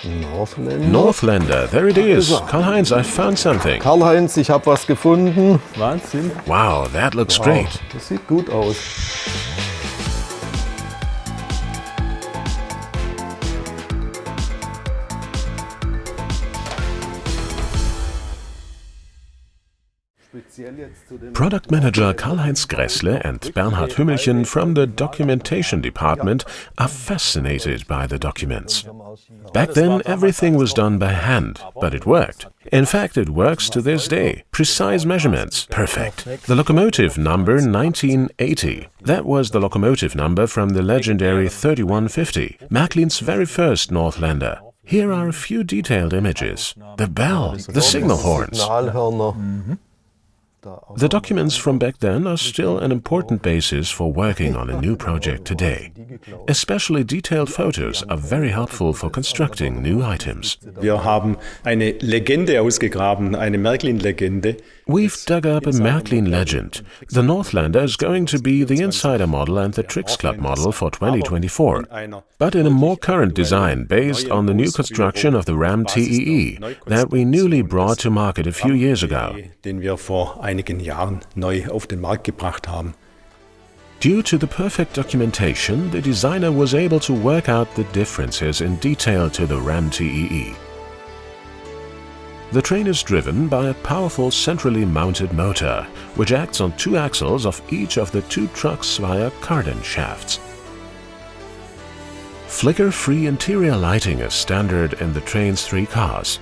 Northlander, there it is. Karl-Heinz, I found something. Karl-Heinz, ich habe was gefunden. Wahnsinn. Wow, that looks great. Das sieht gut aus. Product manager Karl-Heinz Gressle and Bernhard Hümmelchen from the documentation department are fascinated by the documents. Back then, everything was done by hand, but it worked. In fact, it works to this day. Precise measurements, perfect. The locomotive number 1980. That was the locomotive number from the legendary 3150, Märklin's very first Northlander. Here are a few detailed images. The bell, the signal horns. The documents from back then are still an important basis for working on a new project today. Especially detailed photos are very helpful for constructing new items. Wir haben eine Legende ausgegraben, eine Märklin-Legende. We've dug up a Märklin legend. The Northlander is going to be the Insider model and the Trix Club model for 2024, but in a more current design based on the new construction of the Ram TEE that we newly brought to market a few years ago. Den wir vor einigen Jahren neu auf den Markt gebracht haben. Due to the perfect documentation, the designer was able to work out the differences in detail to the Ram TEE. The train is driven by a powerful centrally mounted motor, which acts on two axles of each of the two trucks via cardan shafts. Flicker-free interior lighting is standard in the train's three cars.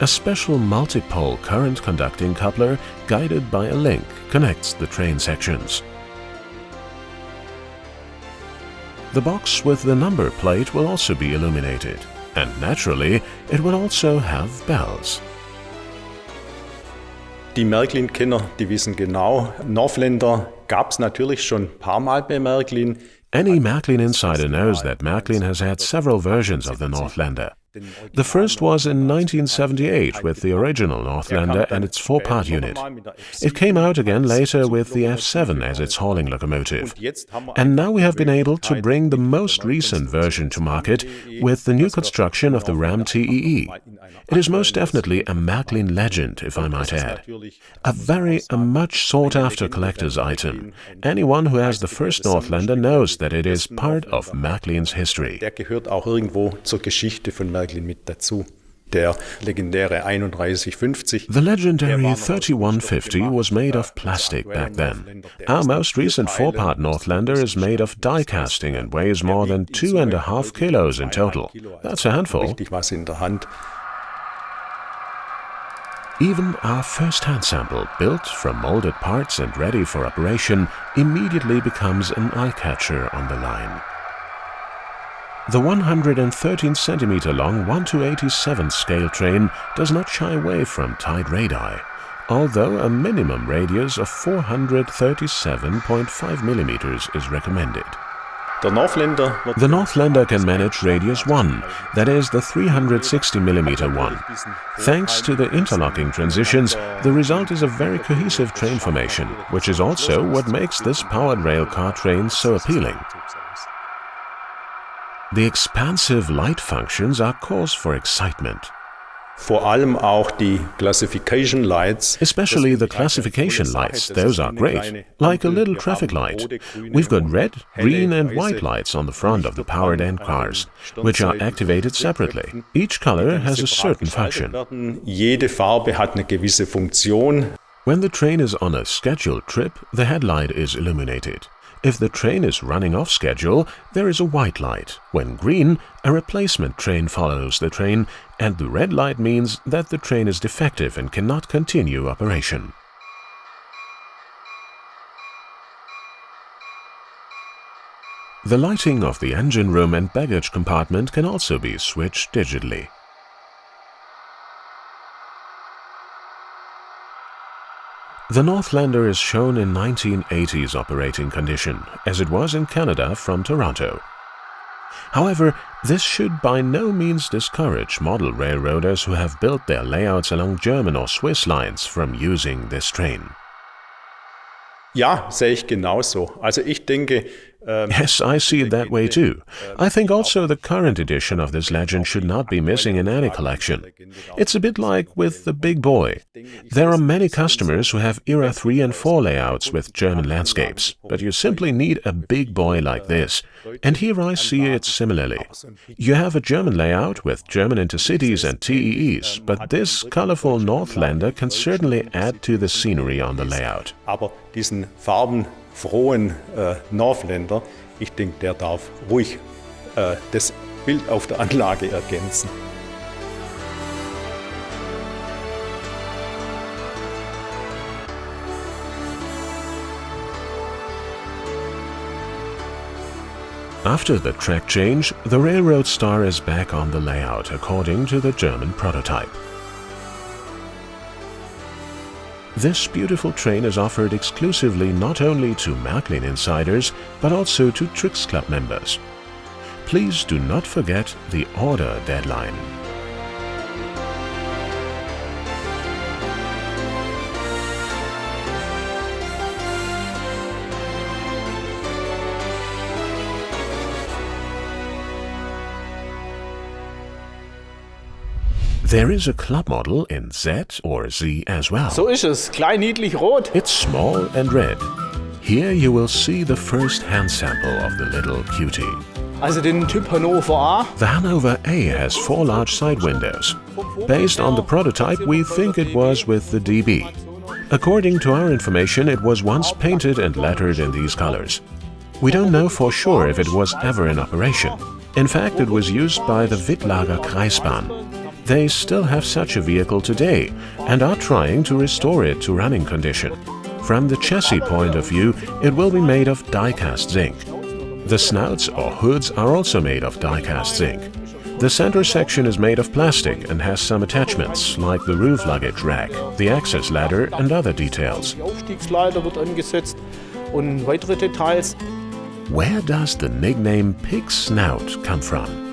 A special multi-pole current-conducting coupler, guided by a link, connects the train sections. The box with the number plate will also be illuminated, and naturally, it will also have bells. Die Märklin-Kenner, die wissen genau, Northlander gab es natürlich schon ein paar Mal bei Märklin. Any Märklin insider knows that Märklin has had several versions of the Northlander. The first was in 1978 with the original Northlander and its four-part unit. It came out again later with the F7 as its hauling locomotive. And now we have been able to bring the most recent version to market with the new construction of the Ram TEE. It is most definitely a Märklin legend, if I might add. A much sought-after collector's item. Anyone who has the first Northlander knows that it is part of Märklin's history. Der gehört auch irgendwo zur Geschichte von Märklin mit dazu. Der legendäre 3150. The legendary 3150 was made of plastic back then. Our most recent four-part Northlander is made of die casting and weighs more than 2.5 kilos in total. That's a handful. Richtig was in der Hand. Even our first hand sample, built from molded parts and ready for operation, immediately becomes an eye-catcher on the line. The 113 cm long 1:87 scale train does not shy away from tight radii, although a minimum radius of 437.5 mm is recommended. The Northlander can manage radius 1, that is the 360 mm one. Thanks to the interlocking transitions, the result is a very cohesive train formation, which is also what makes this powered railcar train so appealing. The expansive light functions are cause for excitement. Vor allem auch die classification lights. Especially the classification lights, those are great, like a little traffic light. We've got red, green and white lights on the front of the powered end cars, which are activated separately. Each color has a certain function. Jede Farbe hat eine gewisse Funktion. When the train is on a scheduled trip, the headlight is illuminated. If the train is running off schedule, there is a white light. When green, a replacement train follows the train, and the red light means that the train is defective and cannot continue operation. The lighting of the engine room and baggage compartment can also be switched digitally. The Northlander is shown in 1980s operating condition, as it was in Canada from Toronto. However, this should by no means discourage model railroaders who have built their layouts along German or Swiss lines from using this train. Ja, sehe ich genauso. Also ich denke, Yes, I see it that way too. I think also the current edition of this legend should not be missing in any collection. It's a bit like with the Big Boy. There are many customers who have Era 3 and 4 layouts with German landscapes, but you simply need a Big Boy like this. And here I see it similarly. You have a German layout with German intercities and TEEs, but this colorful Northlander can certainly add to the scenery on the layout. Aber diesen farbenfrohen Northlander, ich denke, der darf ruhig das Bild auf der Anlage ergänzen. After the track change, the railroad star is back on the layout according to the German prototype. This beautiful train is offered exclusively not only to Märklin insiders, but also to Trix Club members. Please do not forget the order deadline. There is a club model in Z or Z as well. So ist es, klein, niedlich, rot. It's small and red. Here you will see the first hand sample of the little cutie. Also den Typ Hannover A. The Hanover A has 4 large side windows. Based on the prototype, we think it was with the DB. According to our information, it was once painted and lettered in these colors. We don't know for sure if it was ever in operation. In fact, it was used by the Wittlager Kreisbahn. They still have such a vehicle today and are trying to restore it to running condition. From the chassis point of view, it will be made of die-cast zinc. The snouts or hoods are also made of die-cast zinc. The center section is made of plastic and has some attachments like the roof luggage rack, the access ladder and other details. Die Aufstiegsleiter wird angesetzt und weitere Details. Where does the nickname Pig Snout come from?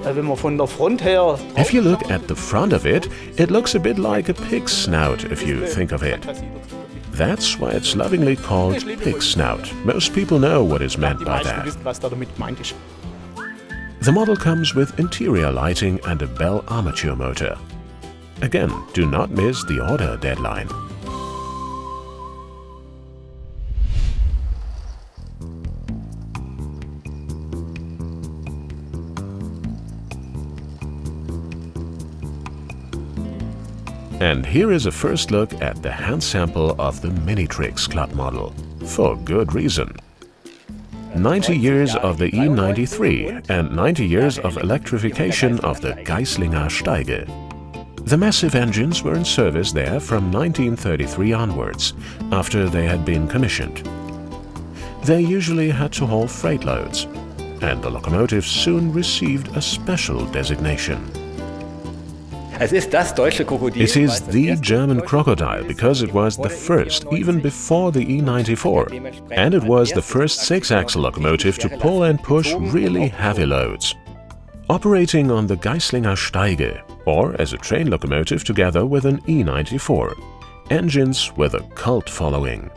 Wenn man von der Front her. If you look at the front of it, it looks a bit like a pig's snout if you think of it. That's why it's lovingly called Pig Snout. Most people know what is meant by that. The model comes with interior lighting and a bell armature motor. Again, do not miss the order deadline. And here is a first look at the hand sample of the Minitrix Club model. For good reason. 90 years of the E93 and 90 years of electrification of the Geislinger Steige. The massive engines were in service there from 1933 onwards, after they had been commissioned. They usually had to haul freight loads, and the locomotive soon received a special designation. It is the German Crocodile because it was the first, even before the E94, and it was the first 6-axle locomotive to pull and push really heavy loads. Operating on the Geislinger Steige, or as a train locomotive together with an E94. Engines with a cult following.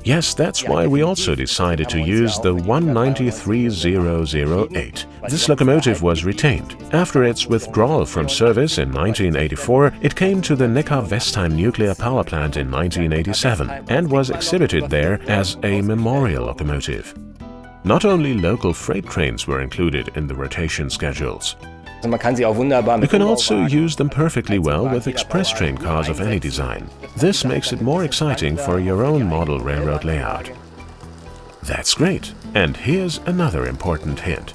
Yes, that's why we also decided to use the 193008. This locomotive was retained. After its withdrawal from service in 1984, it came to the Neckar-Westheim nuclear power plant in 1987 and was exhibited there as a memorial locomotive. Not only local freight trains were included in the rotation schedules. You can also use them perfectly well with express train cars of any design. This makes it more exciting for your own model railroad layout. That's great. And here's another important hint.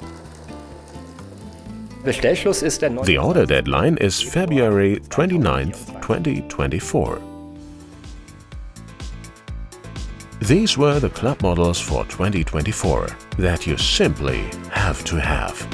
The order deadline is February 29th, 2024. These were the club models for 2024 that you simply have to have.